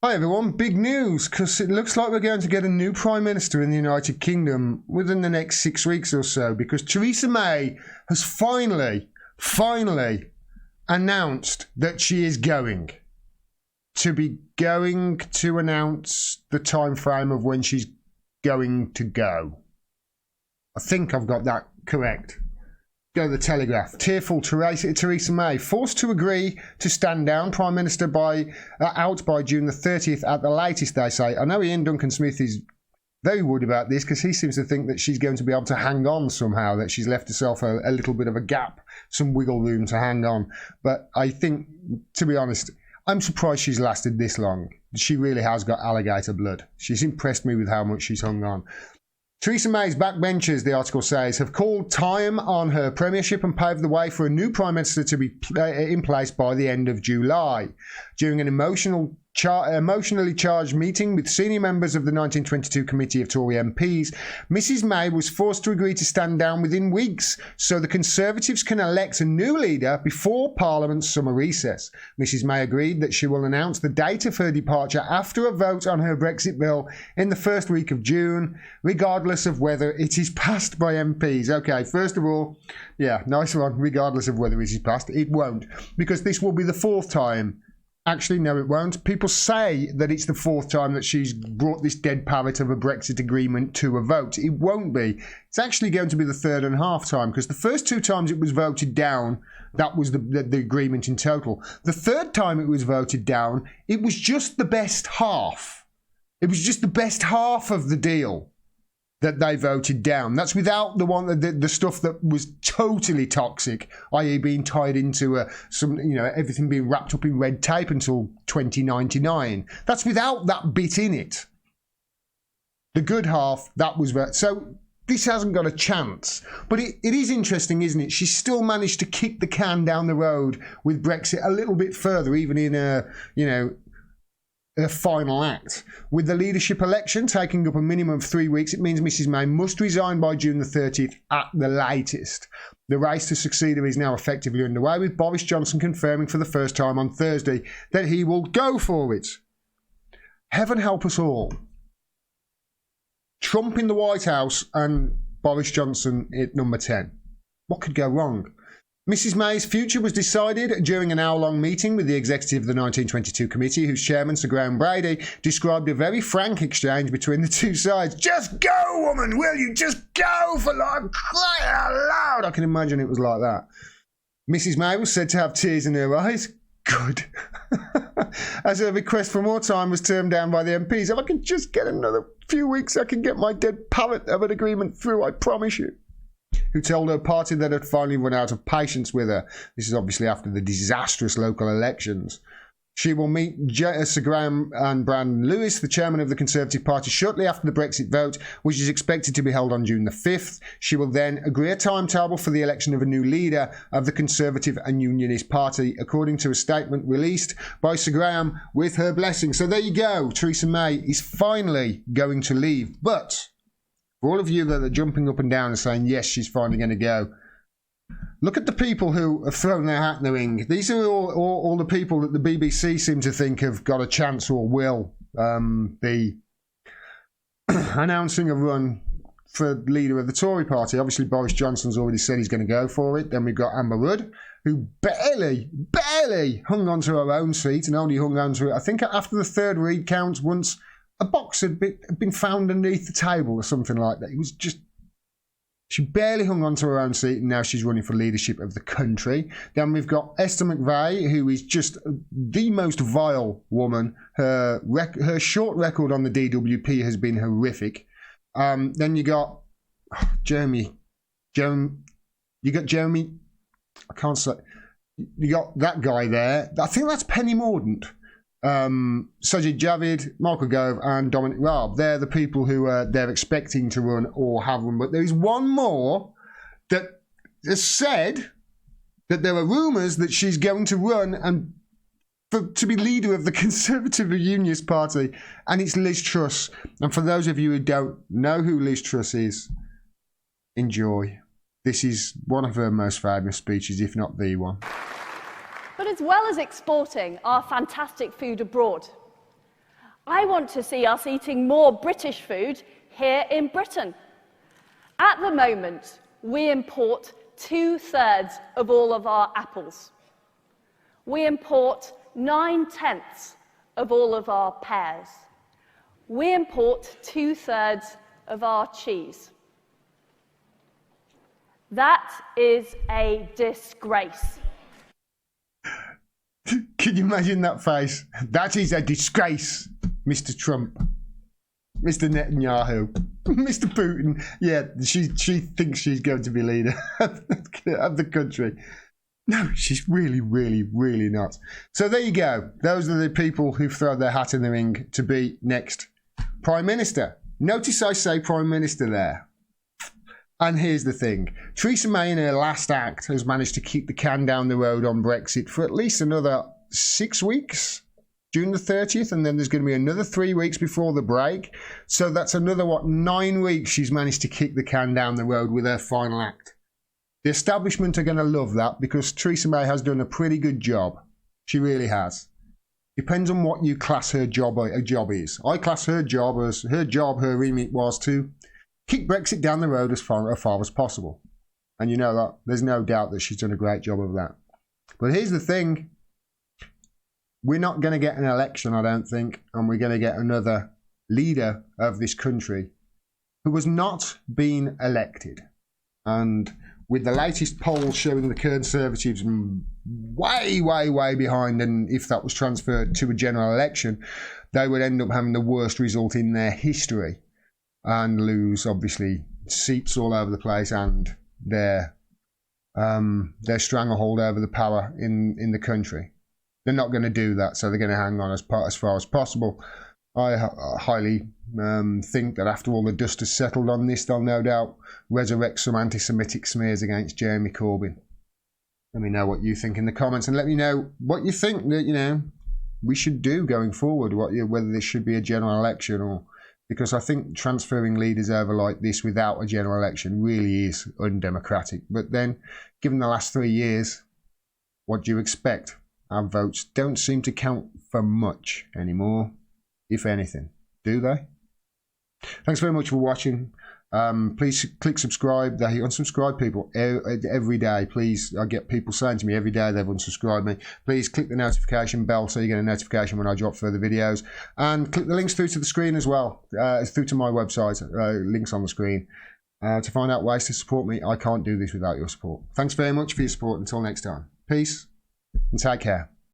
Hi everyone, big news, because it looks like we're going to get a new Prime Minister in the United Kingdom within the next 6 weeks or so, because Theresa May has finally announced that she is going to announce the time frame of when she's going to go. I think I've got that correct. Go to the Telegraph. Tearful Theresa May forced to agree to stand down Prime Minister out by June the 30th at the latest, they say. I know Ian Duncan Smith is very worried about this because he seems to think that she's going to be able to hang on somehow, that she's left herself a little bit of a gap, some wiggle room to hang on. But I think, to be honest, I'm surprised she's lasted this long. She really has got alligator blood. She's impressed me with how much she's hung on. Theresa May's backbenchers, the article says, have called time on her premiership and paved the way for a new Prime Minister to be in place by the end of July. During an emotionally charged meeting with senior members of the 1922 Committee of Tory MPs, Mrs May was forced to agree to stand down within weeks so the Conservatives can elect a new leader before Parliament's summer recess. Mrs May agreed that she will announce the date of her departure after a vote on her Brexit bill in the first week of June, regardless of whether it is passed by MPs. Okay, first of all, yeah, nice one, regardless of whether it is passed. It won't, because this will be the fourth time. Actually, no, it won't. People say that it's the fourth time that she's brought this dead parrot of a Brexit agreement to a vote. It won't be. It's actually going to be the third and a half time, because the first two times it was voted down, that was the agreement in total. The third time it was voted down, it was just the best half. It was just the best half of the deal that they voted down. That's without the stuff that was totally toxic, i.e. being tied into everything being wrapped up in red tape until 2099. That's without that bit in it. The good half, that was... So this hasn't got a chance. But it is interesting, isn't it? She's still managed to kick the can down the road with Brexit a little bit further, even in a final act. With the leadership election taking up a minimum of 3 weeks, it means Mrs May must resign by June the 30th at the latest. The race to succeed her is now effectively underway, with Boris Johnson confirming for the first time on Thursday that he will go for it. Heaven help us all. Trump in the White House and Boris Johnson at number 10. What could go wrong? Mrs May's future was decided during an hour-long meeting with the executive of the 1922 committee, whose chairman, Sir Graham Brady, described a very frank exchange between the two sides. Just go, woman, will you? Just go, for like crying out loud. I can imagine it was like that. Mrs May was said to have tears in her eyes. Good. As her request for more time was turned down by the MPs. If I can just get another few weeks, I can get my dead parrot of an agreement through, I promise you. Who told her party that had finally run out of patience with her. This is obviously after the disastrous local elections. She will meet Sir Graham and Brandon Lewis, the chairman of the Conservative Party, shortly after the Brexit vote, which is expected to be held on June the 5th. She will then agree a timetable for the election of a new leader of the Conservative and Unionist Party, according to a statement released by Sir Graham with her blessing. So there you go. Theresa May is finally going to leave. But for all of you that are jumping up and down and saying, yes, she's finally going to go, look at the people who have thrown their hat in the ring. These are all the people that the BBC seem to think have got a chance or will be announcing a run for leader of the Tory party. Obviously, Boris Johnson's already said he's going to go for it. Then we've got Amber Rudd, who barely hung on to her own seat and only hung on to it, I think, after the third read count, once a box had been found underneath the table or something like that. It was just... She barely hung on to her own seat, and now she's running for leadership of the country. Then we've got Esther McVey, who is just the most vile woman. Her short record on the DWP has been horrific. Then you got Jeremy. You got Jeremy. I can't say. You got that guy there. I think that's Penny Mordaunt. Sajid Javid, Michael Gove and Dominic Raab. They're the people who they're expecting to run or have run. But there is one more that has said that there are rumours that she's going to run and to be leader of the Conservative Unionist Party, and it's Liz Truss. And for those of you who don't know who Liz Truss is, enjoy. This is one of her most famous speeches, if not the one. But as well as exporting our fantastic food abroad, I want to see us eating more British food here in Britain. At the moment, we import 2/3 of all of our apples. We import 9/10 of all of our pears. We import 2/3 of our cheese. That is a disgrace. Can you imagine that face? That is a disgrace, Mr. Trump, Mr. Netanyahu, Mr. Putin. Yeah, she thinks she's going to be leader of the country. No, she's really, really, really not. So there you go. Those are the people who've thrown their hat in the ring to be next Prime Minister. Notice I say Prime Minister there. And here's the thing. Theresa May in her last act has managed to keep the can down the road on Brexit for at least another 6 weeks, June the 30th, and then there's going to be another 3 weeks before the break. So that's another, 9 weeks she's managed to kick the can down the road with her final act. The establishment are going to love that because Theresa May has done a pretty good job. She really has. Depends on what you class her job is. I class her job as her remit was to kick Brexit down the road as far as possible. And you know that. There's no doubt that she's done a great job of that. But here's the thing. We're not going to get an election, I don't think, and we're going to get another leader of this country who has not been elected. And with the latest poll showing the Conservatives way, way, way behind, and if that was transferred to a general election, they would end up having the worst result in their history and lose, obviously, seats all over the place and their stranglehold over the power in the country. They're not going to do that, so they're going to hang on as far as possible. I highly think that after all the dust has settled on this, they'll no doubt resurrect some anti-Semitic smears against Jeremy Corbyn. Let me know what you think in the comments, and let me know what you think that we should do going forward. Whether this should be a general election or. Because I think transferring leaders over like this without a general election really is undemocratic. But then, given the last 3 years, what do you expect? Our votes don't seem to count for much anymore, if anything. Do they? Thanks very much for watching. Please click subscribe. They unsubscribe people every day. Please, I get people saying to me every day they've unsubscribed me. Please click the notification bell so you get a notification when I drop further videos. And click the links through to the screen as well, through to my website, links on the screen, to find out ways to support me. I can't do this without your support. Thanks very much for your support. Until next time. Peace and take care.